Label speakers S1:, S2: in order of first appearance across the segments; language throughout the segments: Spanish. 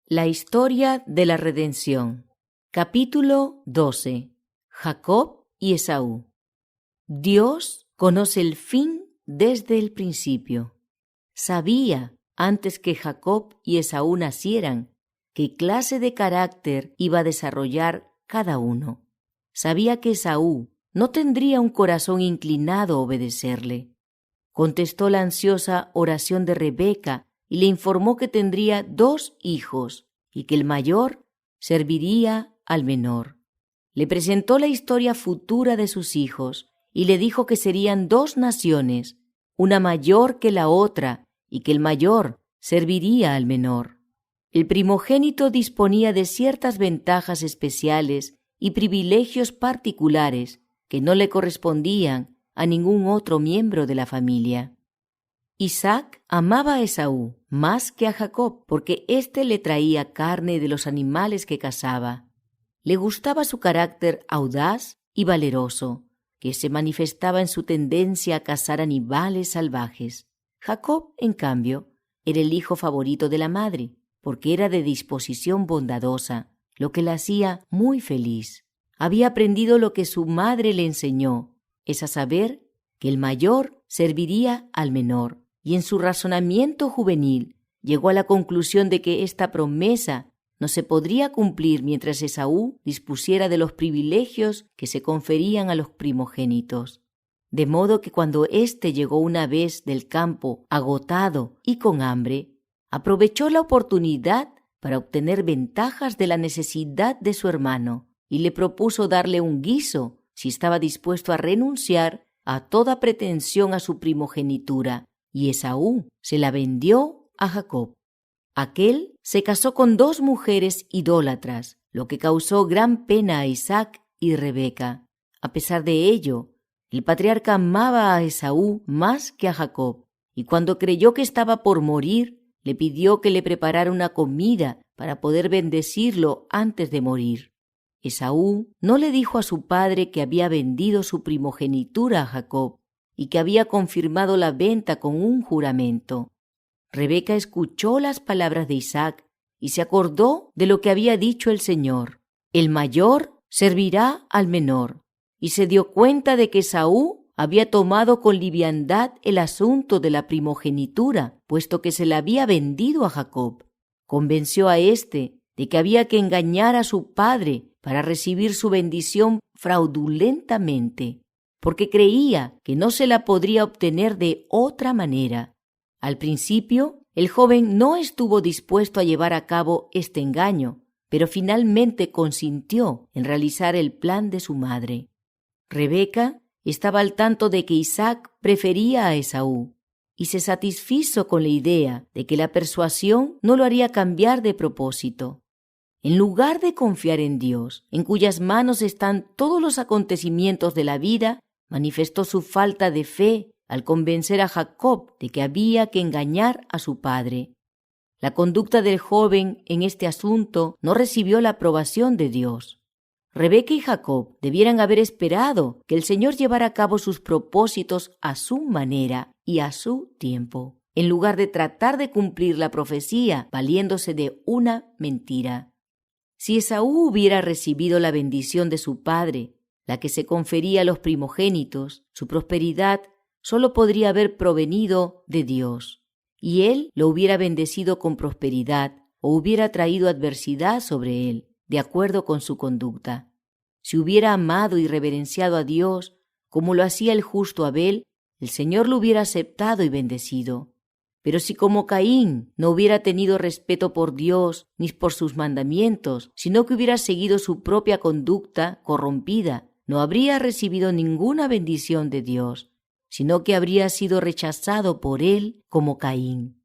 S1: La historia de la redención. Capítulo 12. Jacob y Esaú. Dios conoce el fin desde el principio. Sabía, antes que Jacob y Esaú nacieran, qué clase de carácter iba a desarrollar cada uno. Sabía que Esaú no tendría un corazón inclinado a obedecerle. Contestó la ansiosa oración de Rebeca y le informó que tendría 2 hijos y que el mayor serviría al menor. Le presentó la historia futura de sus hijos y le dijo que serían 2 naciones, una mayor que la otra, y que el mayor serviría al menor. El primogénito disponía de ciertas ventajas especiales y privilegios particulares que no le correspondían a ningún otro miembro de la familia. Isaac amaba a Esaú más que a Jacob porque éste le traía carne de los animales que cazaba. Le gustaba su carácter audaz y valeroso, que se manifestaba en su tendencia a cazar animales salvajes. Jacob, en cambio, era el hijo favorito de la madre, porque era de disposición bondadosa, lo que la hacía muy feliz. Había aprendido lo que su madre le enseñó, es a saber, que el mayor serviría al menor, y en su razonamiento juvenil llegó a la conclusión de que esta promesa no se podría cumplir mientras Esaú dispusiera de los privilegios que se conferían a los primogénitos. De modo que cuando éste llegó una vez del campo agotado y con hambre, aprovechó la oportunidad para obtener ventajas de la necesidad de su hermano y le propuso darle un guiso si estaba dispuesto a renunciar a toda pretensión a su primogenitura, y Esaú se la vendió a Jacob. Aquél se casó con 2 mujeres idólatras, lo que causó gran pena a Isaac y Rebeca. A pesar de ello, el patriarca amaba a Esaú más que a Jacob, y cuando creyó que estaba por morir, le pidió que le preparara una comida para poder bendecirlo antes de morir. Esaú no le dijo a su padre que había vendido su primogenitura a Jacob y que había confirmado la venta con un juramento. Rebeca escuchó las palabras de Isaac y se acordó de lo que había dicho el Señor: el mayor servirá al menor, y se dio cuenta de que Esaú había tomado con liviandad el asunto de la primogenitura, puesto que se la había vendido a Jacob. Convenció a éste de que había que engañar a su padre para recibir su bendición fraudulentamente, porque creía que no se la podría obtener de otra manera. Al principio, el joven no estuvo dispuesto a llevar a cabo este engaño, pero finalmente consintió en realizar el plan de su madre. Rebeca estaba al tanto de que Isaac prefería a Esaú y se satisfizo con la idea de que la persuasión no lo haría cambiar de propósito. En lugar de confiar en Dios, en cuyas manos están todos los acontecimientos de la vida, manifestó su falta de fe al convencer a Jacob de que había que engañar a su padre. La conducta del joven en este asunto no recibió la aprobación de Dios. Rebeca y Jacob debieran haber esperado que el Señor llevara a cabo sus propósitos a su manera y a su tiempo, en lugar de tratar de cumplir la profecía valiéndose de una mentira. Si Esaú hubiera recibido la bendición de su padre, la que se confería a los primogénitos, su prosperidad solo podría haber provenido de Dios, y él lo hubiera bendecido con prosperidad o hubiera traído adversidad sobre él, de acuerdo con su conducta. Si hubiera amado y reverenciado a Dios, como lo hacía el justo Abel, el Señor lo hubiera aceptado y bendecido. Pero si como Caín no hubiera tenido respeto por Dios ni por sus mandamientos, sino que hubiera seguido su propia conducta corrompida, no habría recibido ninguna bendición de Dios, sino que habría sido rechazado por él como Caín.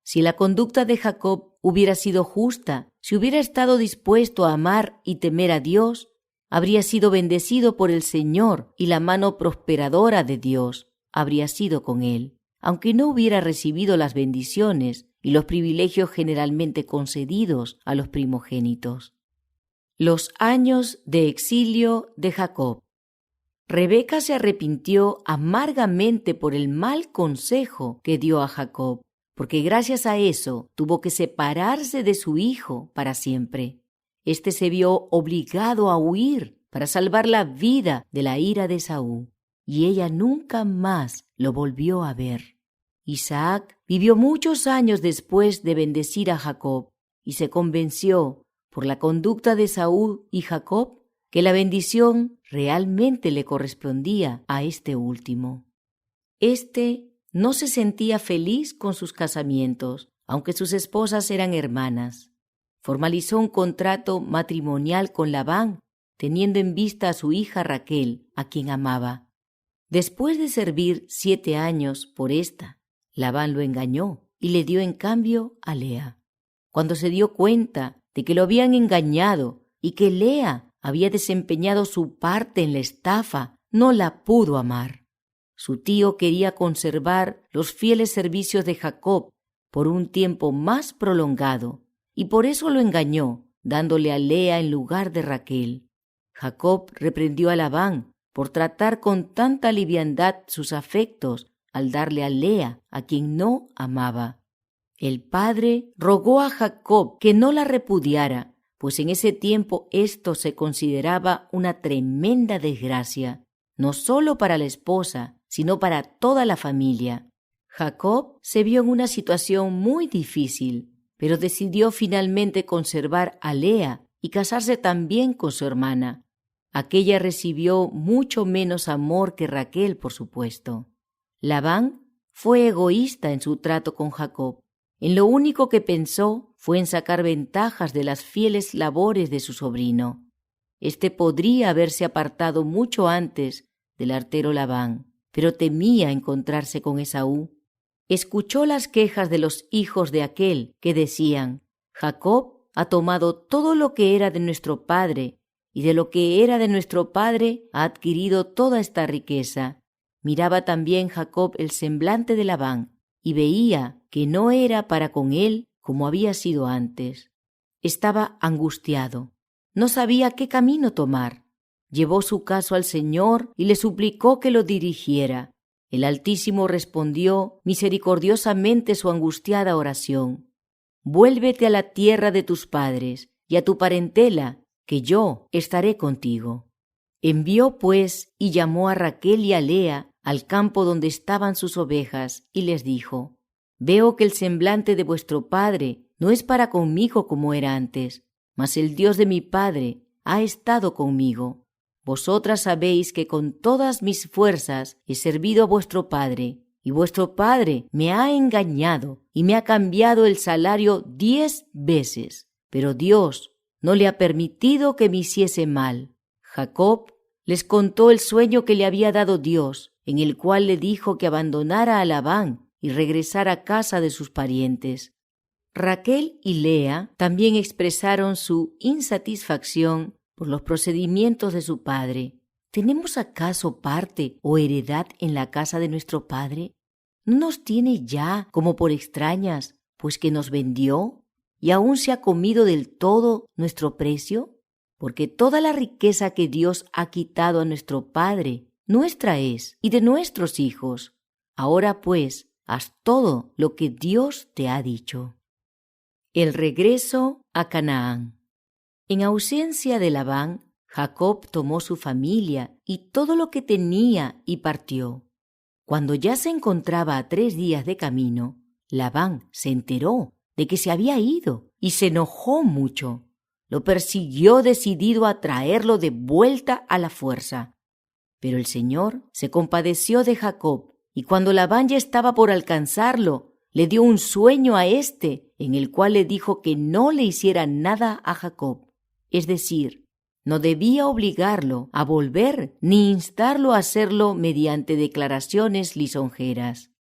S1: Si la conducta de Jacob hubiera sido justa, si hubiera estado dispuesto a amar y temer a Dios, habría sido bendecido por el Señor y la mano prosperadora de Dios habría sido con él, aunque no hubiera recibido las bendiciones y los privilegios generalmente concedidos a los primogénitos. Los años de exilio de Jacob. Rebeca se arrepintió amargamente por el mal consejo que dio a Jacob, porque gracias a eso tuvo que separarse de su hijo para siempre. Este se vio obligado a huir para salvar la vida de la ira de Esaú, y ella nunca más lo volvió a ver. Isaac vivió muchos años después de bendecir a Jacob, y se convenció, por la conducta de Esaú y Jacob, que la bendición realmente le correspondía a este último. Este no se sentía feliz con sus casamientos, aunque sus esposas eran hermanas. Formalizó un contrato matrimonial con Labán, teniendo en vista a su hija Raquel, a quien amaba. Después de servir 7 años por ésta, Labán lo engañó y le dio en cambio a Lea. Cuando se dio cuenta de que lo habían engañado y que Lea había desempeñado su parte en la estafa, no la pudo amar. Su tío quería conservar los fieles servicios de Jacob por un tiempo más prolongado, y por eso lo engañó, dándole a Lea en lugar de Raquel. Jacob reprendió a Labán por tratar con tanta liviandad sus afectos al darle a Lea, a quien no amaba. El padre rogó a Jacob que no la repudiara, pues en ese tiempo esto se consideraba una tremenda desgracia, no solo para la esposa, sino para toda la familia. Jacob se vio en una situación muy difícil, pero decidió finalmente conservar a Lea y casarse también con su hermana. Aquella recibió mucho menos amor que Raquel, por supuesto. Labán fue egoísta en su trato con Jacob. En lo único que pensó fue en sacar ventajas de las fieles labores de su sobrino. Este podría haberse apartado mucho antes del artero Labán, pero temía encontrarse con Esaú. Escuchó las quejas de los hijos de aquel que decían: Jacob ha tomado todo lo que era de nuestro padre, y de lo que era de nuestro padre ha adquirido toda esta riqueza. Miraba también Jacob el semblante de Labán, y veía que no era para con él como había sido antes. Estaba angustiado, no sabía qué camino tomar. Llevó su caso al Señor y le suplicó que lo dirigiera. El Altísimo respondió misericordiosamente su angustiada oración: Vuélvete a la tierra de tus padres y a tu parentela, que yo estaré contigo. Envió pues y llamó a Raquel y a Lea al campo donde estaban sus ovejas, y les dijo: Veo que el semblante de vuestro padre no es para conmigo como era antes, mas el Dios de mi padre ha estado conmigo. Vosotras sabéis que con todas mis fuerzas he servido a vuestro padre, y vuestro padre me ha engañado y me ha cambiado el salario 10 veces, pero Dios no le ha permitido que me hiciese mal. Jacob les contó el sueño que le había dado Dios, en el cual le dijo que abandonara a Labán y regresara a casa de sus parientes. Raquel y Lea también expresaron su insatisfacción por los procedimientos de su padre. ¿Tenemos acaso parte o heredad en la casa de nuestro padre? ¿No nos tiene ya como por extrañas, pues que nos vendió y aún se ha comido del todo nuestro precio? Porque toda la riqueza que Dios ha quitado a nuestro padre, nuestra es y de nuestros hijos. Ahora pues, haz todo lo que Dios te ha dicho. El regreso a Canaán. En ausencia de Labán, Jacob tomó su familia y todo lo que tenía y partió. Cuando ya se encontraba a 3 días de camino, Labán se enteró de que se había ido y se enojó mucho. Lo persiguió decidido a traerlo de vuelta a la fuerza. Pero el Señor se compadeció de Jacob, y cuando Labán ya estaba por alcanzarlo, le dio un sueño a éste, en el cual le dijo que no le hiciera nada a Jacob. Es decir, no debía obligarlo a volver ni instarlo a hacerlo mediante declaraciones lisonjeras.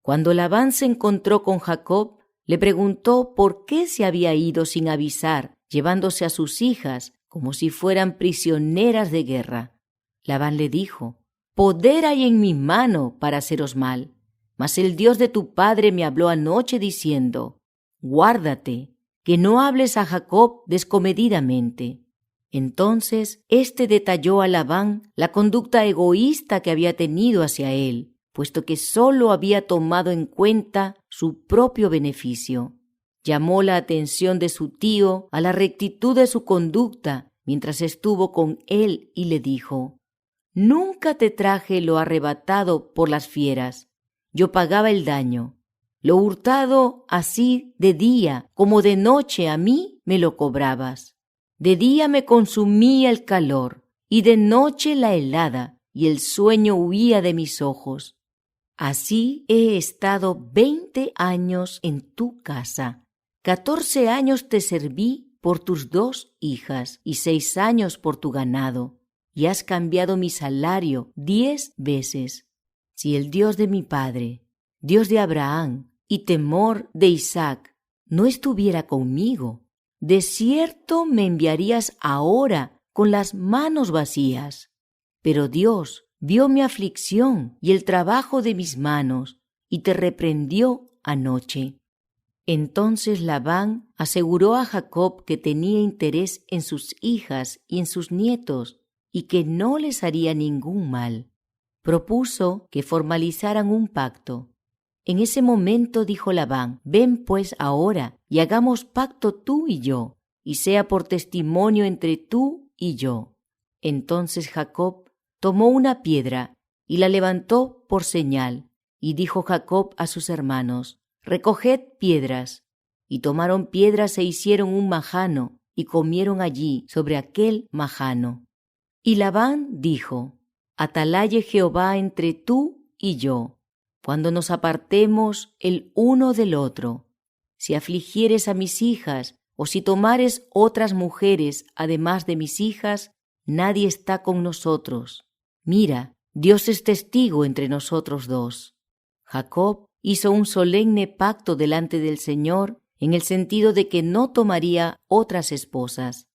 S1: Cuando Labán se encontró con Jacob, le preguntó por qué se había ido sin avisar, llevándose a sus hijas como si fueran prisioneras de guerra. Labán le dijo: Poder hay en mi mano para haceros mal, mas el Dios de tu padre me habló anoche diciendo: Guárdate, que no hables a Jacob descomedidamente. Entonces éste detalló a Labán la conducta egoísta que había tenido hacia él, puesto que sólo había tomado en cuenta su propio beneficio. Llamó la atención de su tío a la rectitud de su conducta mientras estuvo con él y le dijo: «Nunca te traje lo arrebatado por las fieras. Yo pagaba el daño. Lo hurtado así de día como de noche a mí me lo cobrabas. De día me consumía el calor y de noche la helada, y el sueño huía de mis ojos. Así he estado 20 años en tu casa. 14 años te serví por tus 2 hijas y 6 años por tu ganado, y has cambiado mi salario 10 veces. Si el Dios de mi padre, Dios de Abraham y temor de Isaac, no estuviera conmigo, de cierto me enviarías ahora con las manos vacías. Pero Dios vio mi aflicción y el trabajo de mis manos, y te reprendió anoche». Entonces Labán aseguró a Jacob que tenía interés en sus hijas y en sus nietos, y que no les haría ningún mal. Propuso que formalizaran un pacto. En ese momento dijo Labán: «Ven pues ahora y hagamos pacto tú y yo, y sea por testimonio entre tú y yo». Entonces Jacob tomó una piedra y la levantó por señal, y dijo Jacob a sus hermanos: «Recoged piedras». Y tomaron piedras e hicieron un majano, y comieron allí sobre aquel majano. Y Labán dijo: «Atalaye Jehová entre tú y yo, cuando nos apartemos el uno del otro. Si afligieres a mis hijas, o si tomares otras mujeres además de mis hijas, nadie está con nosotros. Mira, Dios es testigo entre nosotros dos». Jacob hizo un solemne pacto delante del Señor en el sentido de que no tomaría otras esposas.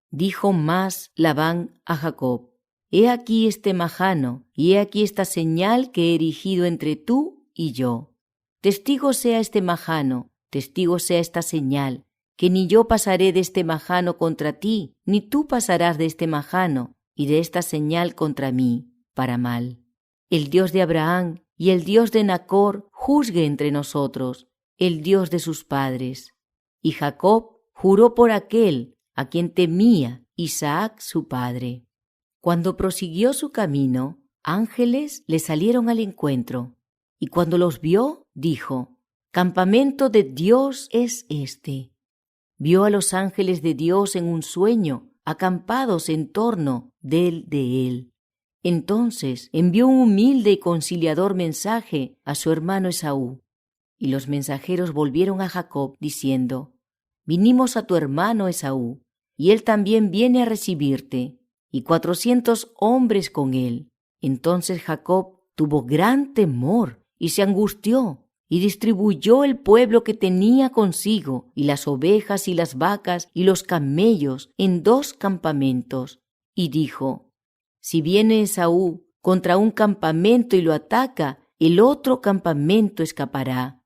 S1: Dijo más Labán a Jacob: «He aquí este majano, y he aquí esta señal que he erigido entre tú y yo. Testigo sea este majano, testigo sea esta señal, que ni yo pasaré de este majano contra ti, ni tú pasarás de este majano y de esta señal contra mí, para mal. El Dios de Abraham y el Dios de Nacor juzgue entre nosotros, el Dios de sus padres». Y Jacob juró por aquel a quien temía Isaac su padre. Cuando prosiguió su camino, ángeles le salieron al encuentro, y cuando los vio, dijo: «Campamento de Dios es este». Vio a los ángeles de Dios en un sueño, acampados en torno de él. Entonces envió un humilde y conciliador mensaje a su hermano Esaú. Y los mensajeros volvieron a Jacob diciendo: «Vinimos a tu hermano Esaú, y él también viene a recibirte, y 400 hombres con él». Entonces Jacob tuvo gran temor y se angustió, y distribuyó el pueblo que tenía consigo, y las ovejas y las vacas y los camellos en 2 campamentos, y dijo: «Si viene Esaú contra un campamento y lo ataca, el otro campamento escapará».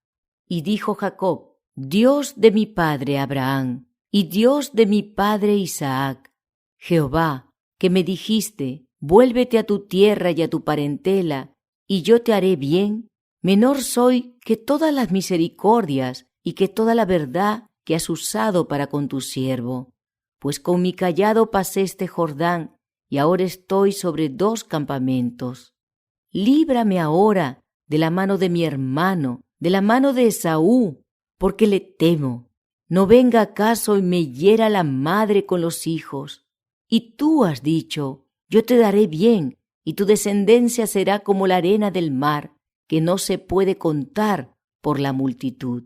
S1: Y dijo Jacob: «Dios de mi padre Abraham y Dios de mi padre Isaac, Jehová, que me dijiste: vuélvete a tu tierra y a tu parentela, y yo te haré bien, menor soy que todas las misericordias y que toda la verdad que has usado para con tu siervo. Pues con mi cayado pasé este Jordán, y ahora estoy sobre 2 campamentos. Líbrame ahora de la mano de mi hermano, de la mano de Esaú, porque le temo. No venga acaso y me hiera la madre con los hijos. Y tú has dicho: yo te daré bien, y tu descendencia será como la arena del mar, que no se puede contar por la multitud».